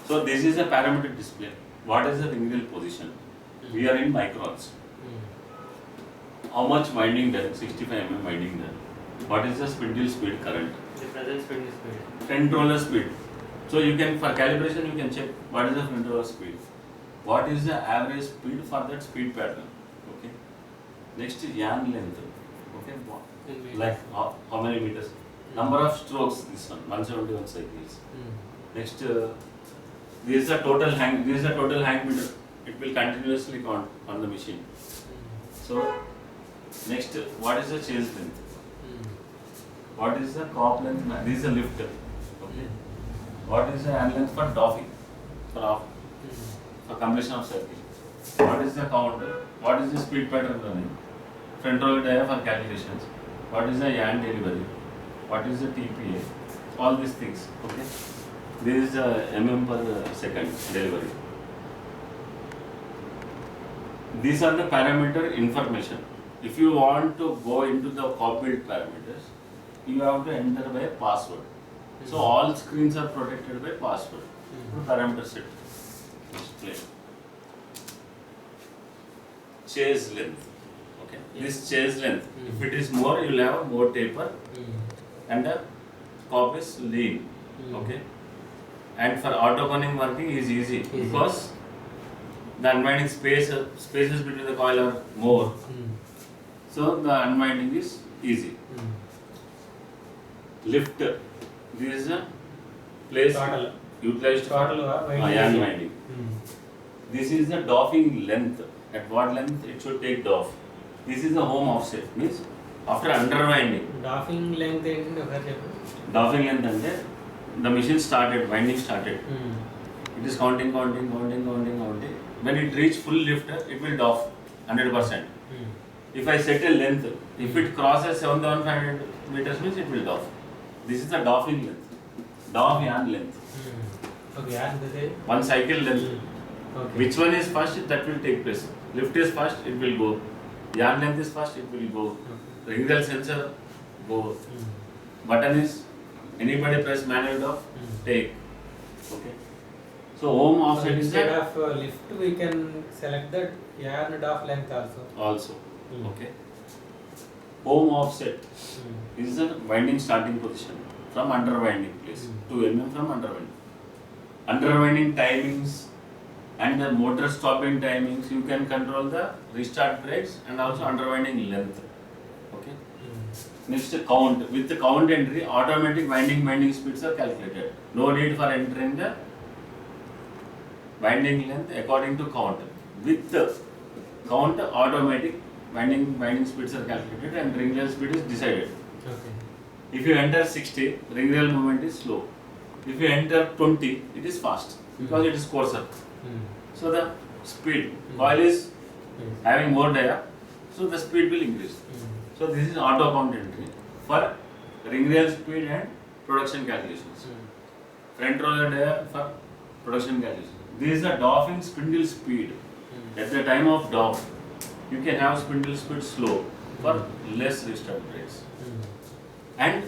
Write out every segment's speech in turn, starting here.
So this is a parameter display. What is the ring wheel position? We are in microns. How much winding done? 65 mm winding done. What is the spindle speed current? The present spindle speed. Front roller speed. So you can, for calibration, you can check what is the front roller speed. What is the average speed for that speed pattern? Okay. Next is yarn length. Okay. Like how many meters? Number of strokes. This one 171 cycles. Next, this is the total hang. This is the total hang meter. It will continuously count on the machine. So next, what is the chase length? What is the cop length? This is a lift. Okay. What is the hand length for doffing? For completion of circle. What is the count? What is the speed pattern running? Front roller dia for calculations. What is the yarn delivery? What is the TPA? All these things. Okay. This is mm per second delivery. These are the parameter information. If you want to go into the cop build parameters, you have to enter by password. So all screens are protected by password. Parameter set. Display. Chase length. Okay. This chase length. If it is more, you will have more taper, and the cop is lean. Okay. And for auto coning working is easy because the unwinding spaces between the coil are more. So the unwinding is easy. Lift. This is a place utilized for yarn winding. This is the doffing length. At what length it should take doff. This is the home offset. Means after underwinding. Doffing length Doffing length ante the machine started, winding started. It is counting. When it reach full lifter, it will doff 100%. If I set a length, if it crosses 7,500 meters means it will doff. This is the doffing length. Doff yarn length. Okay, one cycle length. Okay. Which one is first, that will take place. Lift is first, it will go. Yarn length is first, it will go. Ring rail sensor, go. Button is, anybody press manual off, take. Okay. So home offset is instead of lift, we can select the yarn off length also. Okay. Home offset is the winding starting position from underwinding place. 2 mm from underwinding. Underwinding timings and the motor stopping timings, you can control the restart brakes and also underwinding length. Okay. Next, count. With the count entry, automatic winding speeds are calculated. No need for entering the winding length according to count. With the count, automatic winding speeds are calculated and ring rail speed is decided. Okay. If you enter 60, ring rail movement is slow. If you enter 20, it is fast because it is coarser. So the speed, coil is having more dia, so the speed will increase. So this is auto count entry for ring rail speed and production calculations. Front roller dia for production calculations. This is the doffing spindle speed. At the time of doff, you can have spindle speed slow for less restart brakes. And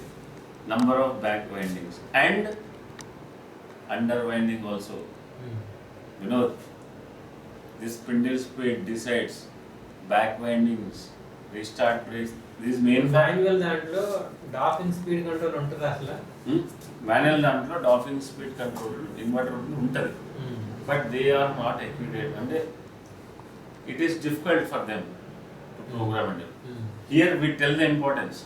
number of back windings and underwinding also. You know, this spindle speed decides back windings, restart brakes. This main manual దాంట్లో doffing speed control ఉంటుంది అసలు manual దాంట్లో doffing speed control inverter ఉంటుంది but they are not equipped అంటే it is difficult for them to program and here we tell the importance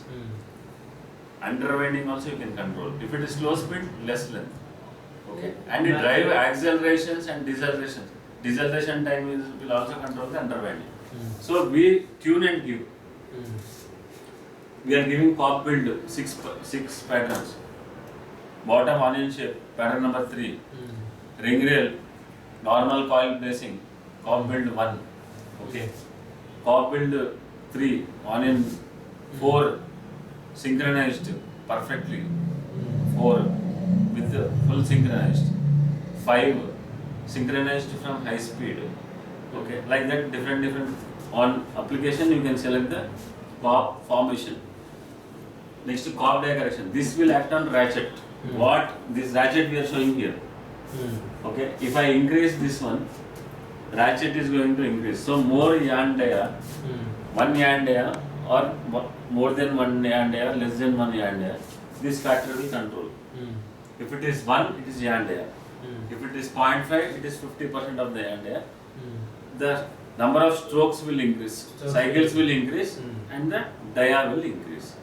underwinding also you can control. If it is slow speed, less length. Okay. And you drive accelerations and decelerations. Deceleration time will also control the underwinding. So we tune and give. We are giving cop build six patterns. Bottom onion shape, pattern number 3. Ring rail, normal coil bracing, cop build 1. Okay. Cop build 3, onion 4. Synchronized perfectly. 4 with full synchronized. 5 synchronized from high speed. Okay, like that different on application you can select the cop formation. Next, cop die correction. This will act on ratchet. What this ratchet we are showing here. Okay, if I increase this one, ratchet is going to increase. So more yarn dia, one yarn dia or more than one yarn dia, less than one yarn dia, this factor will control. If it is 1, it is yarn dia. If it is 0.5, it is 50% of the yarn dia. The number of strokes will increase, cycles will increase, and the dia will increase.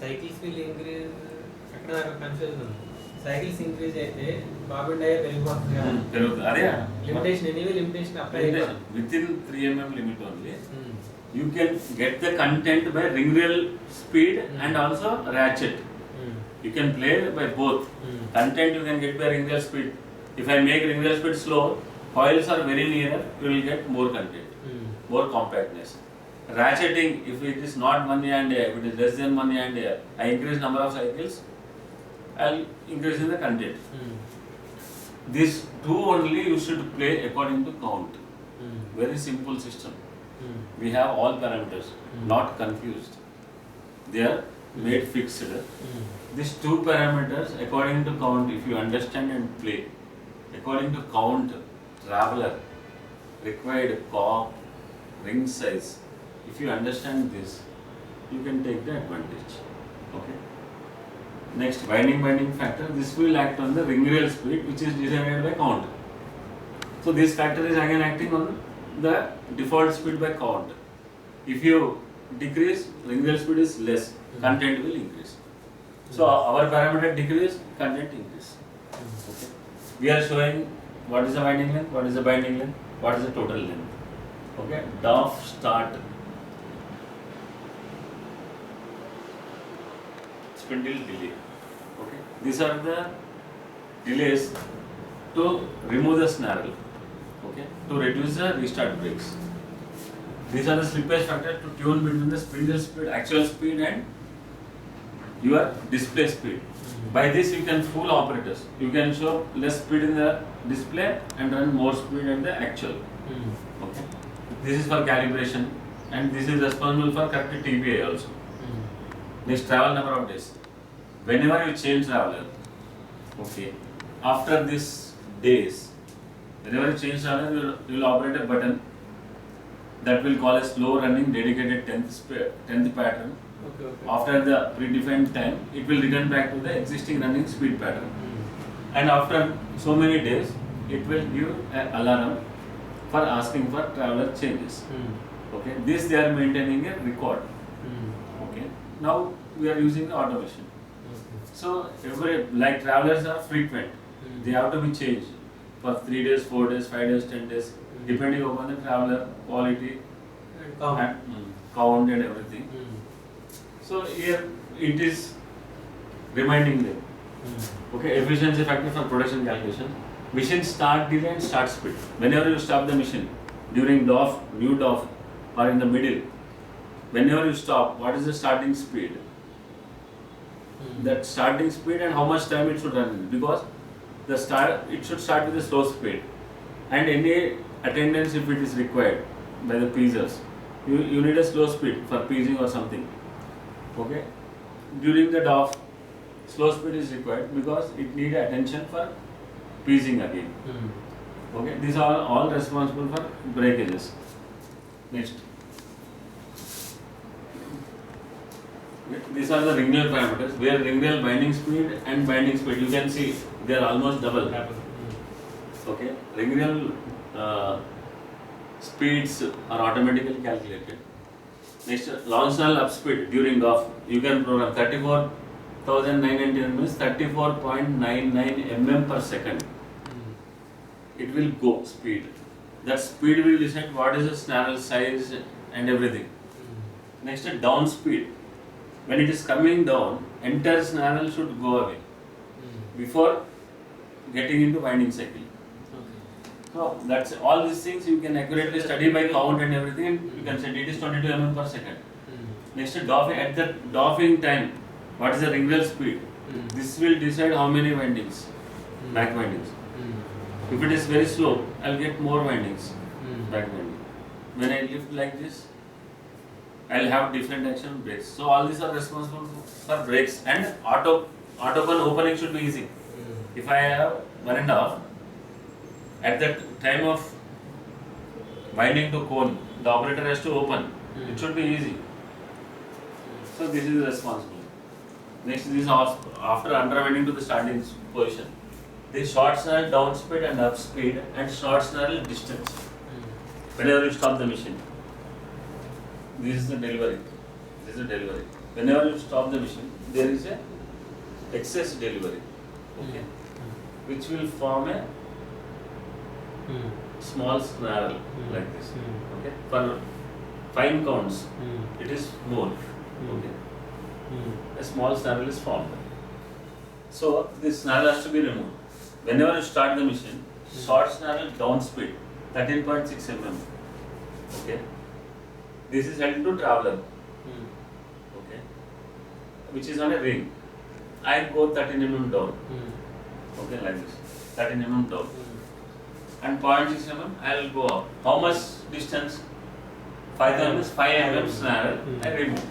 Cycles will increase. అక్కడ నాకు confusion ఉంది. Cycles increase అయితే bobbin డయా పెరిగిపోతుంది కదా. పెరుగుతుంది అదే limitation anyway limitation apply అయిపోతుంది. With in 3 mm limit only. You can get the content by ring rail speed and also ratchet. You can play by both. Content you can get by ring rail speed. If I make ring rail speed slow, coils are very near, you will get more content, more compactness. Ratcheting, if it is not 1 yarn dia, if it is less than 1 yarn dia, I increase number of cycles, I'll increase in the content. These two only you should play according to count. Very simple system. We have all parameters, not confused. They are made fixed. These two parameters according to count, if you understand and play, according to count, traveler, required cock, ring size, if you understand this, you can take the advantage. Okay. Next, winding factor. This will act on the ring rail speed, which is decided by count. So this factor is again acting on the default speed by count. If you decrease, ring rail speed is less, content will increase. So our parameter decrease, content increase. Okay. We are showing what is the winding length, what is the binding length, what is the total length. Okay. DOF start. Spindle delay. Okay. These are the delays to remove the snarl. Okay. To reduce the restart brakes. These are the slippage factors to tune between the spindle speed, actual speed, and your display speed. By this you can fool operators. You can show less speed in the display and run more speed at the actual. Okay. This is for calibration, and this is responsible for correct TPI also. Next, travel number of days. Whenever you change traveler, okay, after this days, whenever you change traveler, you will operate a button that will call a slow running dedicated 10th pattern. Okay. After the predefined time, it will return back to the existing running speed pattern. And after so many days, it will give an alarm for asking for traveler changes. Okay, this they are maintaining a record. Okay, now we are using the automation. So like travelers are frequent, they have to be changed for 3 days, 4 days, 5 days, 10 days, depending upon the traveler quality and count and everything. So here it is reminding them. Okay, efficiency factor for production calculation. Machine start delay and start speed. Whenever you stop the machine during DOF, new DOF, or in the middle, whenever you stop, what is the starting speed? That starting speed and how much time it should run in. Because it should start with a slow speed, and any attendance if it is required by the piezers, you need a slow speed for piecing or something. Okay, during the DOF, slow speed is required because it needs attention for piecing again. Okay, these are all responsible for breakages. Next, these are the ring rail parameters, where ring rail binding speed and binding speed, you can see they are almost double. Okay, ring rail speeds are automatically calculated. Next, launch snarl up speed during DOF, you can program 34,999 means 34.99 mm per second. It will go speed. That speed will decide what is the snarl size and everything. Next, down speed. When it is coming down, entire snarl should go away before getting into winding cycle. So that's all these things you can accurately study by count and everything, and you can say it is 22 mm per second. Next, doffing, at the doffing time, what is the ring rail speed? This will decide how many windings, back windings. If it is very slow, I'll get more windings, back winding. When I lift like this, I'll have different action brakes. So all these are responsible for brakes, and auto opening should be easy. If I have 1.5, At the time of winding to cone, the operator has to open. It should be easy. So this is responsible. Next, this is after underwinding to the starting position. The short snarl down speed and up speed and short snarl distance. Whenever you stop the machine, this is the delivery. This is the delivery. Whenever you stop the machine, there is a excess delivery, okay, which will form a small snarl like this. Okay, for fine counts, it is more. Okay, a small snarl is formed. So this snarl has to be removed. Whenever you start the machine, short snarl down speed, 13.6 mm. Okay, this is held to traveler. Okay, which is on a ring. I go 13 mm down. Okay, like this, 13 mm down. And 0.6 mm, I will go up. How much distance? 5 mm is 5 mm snarl. I remove.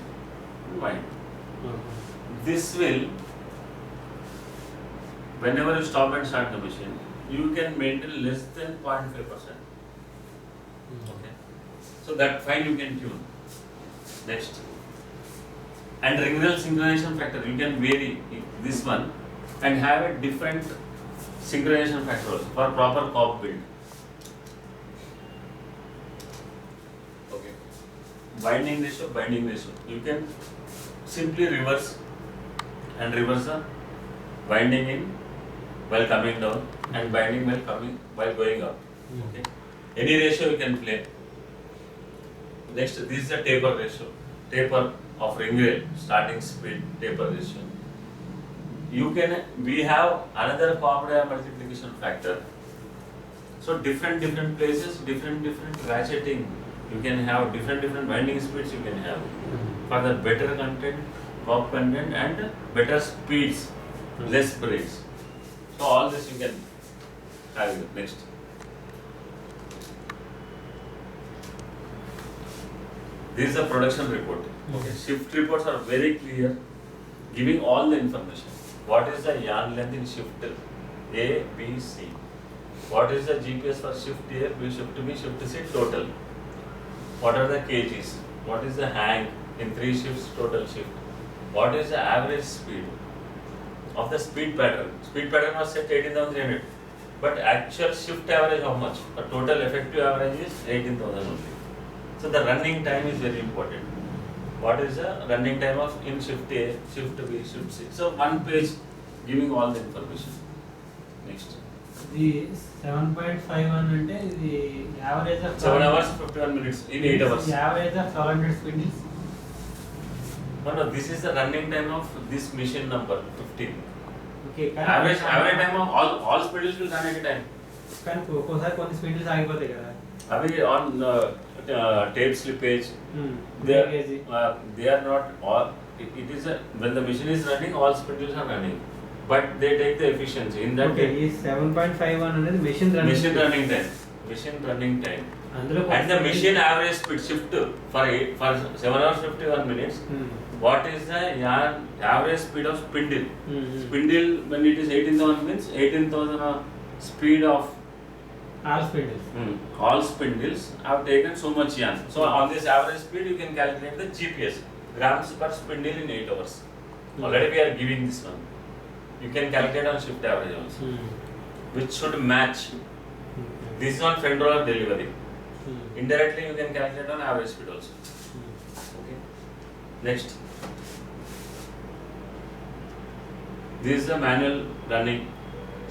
Fine. This will, whenever you stop and start the machine, you can maintain less than 0.5%. Okay. So that fine you can tune. Next. And ring rail synchronization factor, you can vary this one and have a different synchronization factor also for proper cop build. Okay. Binding ratio. You can simply reverse and reverse the binding in while coming down and binding while going up. Okay. Any ratio you can play. Next, this is the taper ratio. Taper of ring rail, starting speed, taper ratio. We have another common multiplication factor. So different places, different ratcheting. You can have different winding speeds you can have. For the better content, top content and better speeds, less breaks. So all this you can have it. Next. This is a production report. Okay. Shift reports are very clear, giving all the information. What is the yarn length in shift A, B, C? What is the GPS for shift A, B, shift B, shift C total? What are the kgs? What is the hang in 3 shifts total shift? What is the average speed of the speed pattern? Speed pattern was set 18,300, but actual shift average how much? The total effective average is 18,000 only. So the running time is very important. What is the running time of in shift A, shift B, shift C? So one page giving all the information. Next. The 7.51 అంటే ఇది average of 7 hours 51 minutes in 8 hours. Average of 700 spindles. No, this is the running time of this machine number 15. Okay Average time of all spindles will run at a time. కానీ ఒక్కోసారి కొన్ని speeds ఆగిపోతాయి కదా. Avi on tape slippage, they are not all. It is when the machine is running, all spindles are running, but they take the efficiency in that. Okay, ఈ 7.51 అనేది machine running time. అందులో And the machine average speed shift for 7 hours 51 minutes. What is the average speed of spindle? Spindle when it is 18,000 means 18,000 speed of all spindles have taken so much yarn. So on this average speed you can calculate the GPS, grams per spindle in 8 hours. Already we are giving this one. You can calculate on shift average also, which should match. This is on front roller delivery. Indirectly you can calculate on average speed also. Okay. Next. This is the manual running.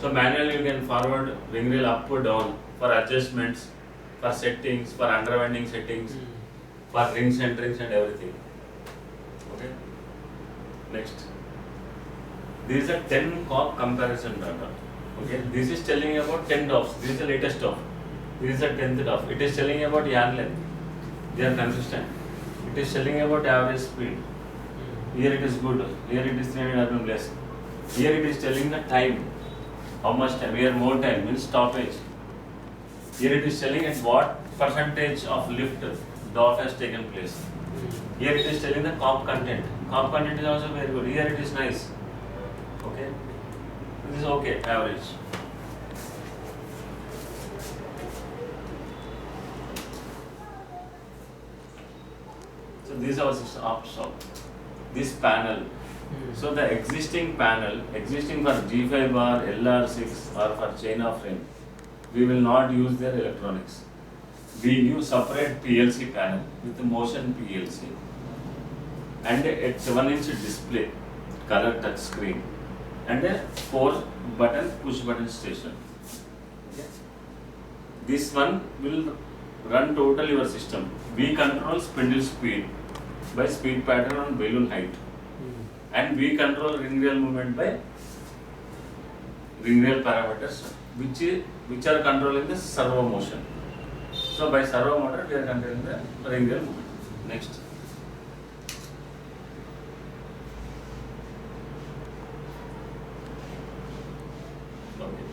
So manual you can forward ring rail up or down for adjustments, for settings, for underwinding settings, for rings and everything. Okay. Next. This is a 10 cop comparison data. Okay. This is telling about 10 DOFs. This is the latest DOF. This is the 10th DOF. It is telling about yarn length. They are consistent. It is telling about average speed. Here it is good. Here it is 300 rpm less. Here it is telling the time. How much time? Here more time means stoppage. Here it is telling at what percentage of lift the off has taken place. Here it is telling the comp content. Comp content is also very good. Here it is nice. Okay. This is okay, average. this is our system of stop. This panel. So the existing panel, existing for G5 bar, LR6 or for chain of frame, we will not use their electronics. We use separate PLC panel with the motion PLC and a 7-inch display, color touch screen and a 4-button push button station. Okay. This one will run total your system. We control spindle speed by speed pattern on balloon height. And we control ring rail movement by ring rail parameters which are controlling the servo motion. So by servo motor we are controlling the ring rail movement. Next. Okay.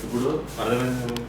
ఇప్పుడు అర్థమైంది.